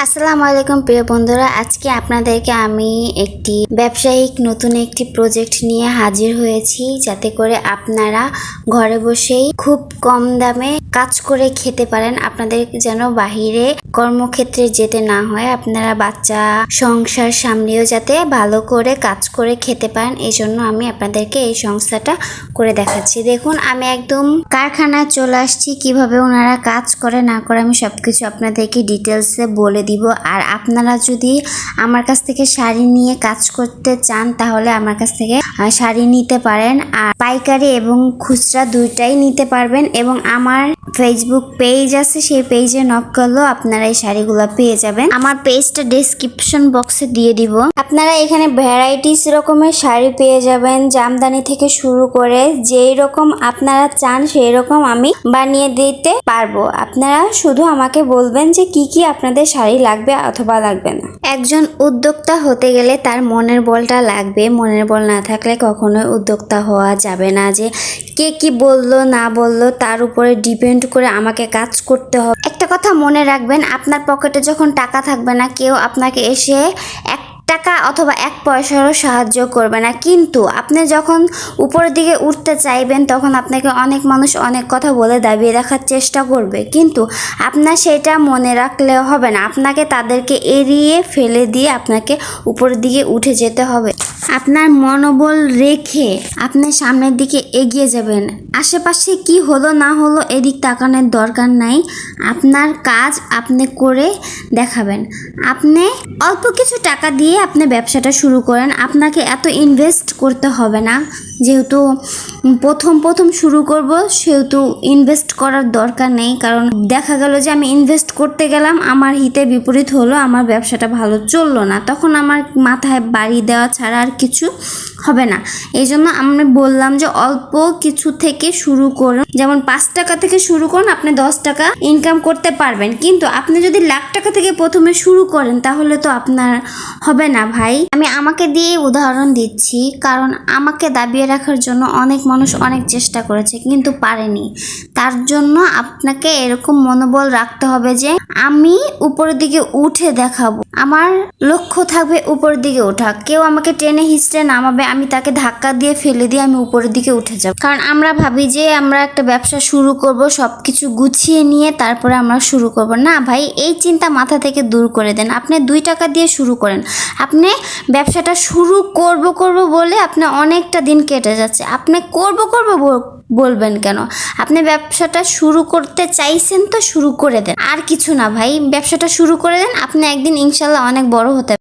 আসসালামু আলাইকুম প্রিয় বন্ধুরা, আজকে আপনাদেরকে আমি একটি ব্যবসায়িক নতুন একটি প্রজেক্ট নিয়ে হাজির হয়েছি, যাতে করে আপনারা ঘরে বসেই খুব কম দামে কাজ করে খেতে পারেন। আপনাদের যেন বাহিরে কর্মক্ষেত্রে যেতে না হয়, আপনারা বাচ্চা সংসার সামলেও যাতে ভালো করে কাজ করে খেতে পারেন, এই জন্য আমি আপনাদেরকে এই সংস্থাটা করে দেখাচ্ছি। দেখুন, আমি একদম কারখানায় চলে আসছি। কিভাবে ওনারা কাজ করে না করে আমি সবকিছু আপনাদেরকে ডিটেলসে বলে দিব। আর আপনারা যদি আমার কাছ থেকে শাড়ি নিয়ে কাজ করতে চান, তাহলে আমার কাছ থেকে শাড়ি নিতে পারেন, আর পাইকারি এবং খুচরা দুইটাই নিতে পারবেন। এবং আমার ফেসবুক পেজ আছে, সেই পেজে নক করলেও আপনারা এই শাড়িগুলো পেয়ে যাবেন। আমার পেজটা ডেসক্রিপশন বক্সে দিয়ে দিব। আপনারা এখানে ভ্যারাইটিস রকমের শাড়ি পেয়ে যাবেন, জামদানি থেকে শুরু করে যেই রকম আপনারা চান সেই রকম আমি বানিয়ে দিতে পারবো। আপনারা শুধু আমাকে বলবেন যে কি কি আপনাদের শাড়ি লাগবে অথবা লাগবে না। একজন উদ্যোক্তা হতে গেলে তার মনের বলটা লাগবে। মনের বল না থাকলে কখনোই উদ্যোক্তা হওয়া যাবে না। যে কে কি বললো না বললো তার উপরে ডিপেন্ড করে আমাকে কাজ করতে হবে। একটা কথা মনে রাখবেন, আপনার পকেটে যখন টাকা থাকবে না, কেউ আপনাকে এসে এক টাকা অথবা এক পয়সারও সাহায্য করবে না। কিন্তু আপনি যখন উপরের দিকে উঠতে চাইবেন, তখন আপনাকে অনেক মানুষ অনেক কথা বলে দাবিয়ে রাখার চেষ্টা করবে, কিন্তু আপনার সেটা মনে রাখলেও হবে না। আপনাকে তাদেরকে এড়িয়ে ফেলে দিয়ে আপনাকে উপরের দিকে উঠে যেতে হবে। আপনার মনোবল রেখে আপনি সামনের দিকে এগিয়ে যাবেন। আশেপাশে কি হলো না হলো এদিক তাকানোর দরকার নাই। আপনার কাজ আপনি করে দেখাবেন। আপনি অল্প কিছু টাকা দিয়ে আপনি ব্যবসাটা শুরু করেন। আপনাকে এত ইনভেস্ট করতে হবে না। যেহেতু প্রথম শুরু করব, সেহেতু ইনভেস্ট করার দরকার নেই। কারণ দেখা গেল যে আমি ইনভেস্ট করতে গেলাম, আমার হিতে বিপরীত হলো, আমার ব্যবসাটা ভালো চললো না, তখন আমার মাথায় বাড়ি দেওয়া ছাড়া আর কিছু হবে না। এই জন্য আমি বললাম যে অল্প কিছু থেকে শুরু করুন। যেমন 5 টাকা থেকে শুরু করুন, আপনি 10 টাকা ইনকাম করতে পারবেন। কিন্তু আপনি যদি লাখ টাকা থেকে প্রথমে শুরু করেন, তাহলে তো আপনার হবে না ভাই। আমি আমাকে দিয়ে উদাহরণ দিচ্ছি, কারণ আমাকে দাবিয়ে রাখার জন্য অনেক মানুষ অনেক চেষ্টা করেছে কিন্তু পারেনি। তার জন্য আপনাকে এরকম মনোবল রাখতে হবে যে আমি উপরের দিকে উঠে দেখাবো। আমার লক্ষ্য থাকবে উপরের দিকে ওঠা। কেউ আমাকে টেনে হিঁচড়ে নামাবে, আমি তাকে ধাক্কা দিয়ে ফেলে দিয়ে আমি উপরের দিকে উঠে যাব। কারণ আমরা ভাবি যে আমরা একটা ব্যবসা শুরু করব, সবকিছু গুছিয়ে নিয়ে তারপরে আমরা শুরু করব। না ভাই, এই চিন্তা মাথা থেকে দূর করে দেন। আপনি 2 টাকা দিয়ে শুরু করেন। আপনি ব্যবসাটা শুরু করব বলে আপনি অনেকটা দিন কেটে যাচ্ছে। আপনি করব বলবেন কেন? আপনি ব্যবসাটা শুরু করতে চাইছেন তো শুরু করে দেন। আর কিছু না ভাই, ব্যবসাটা শুরু করে দেন। আপনি একদিন ইনশাল্লাহ অনেক বড় হতে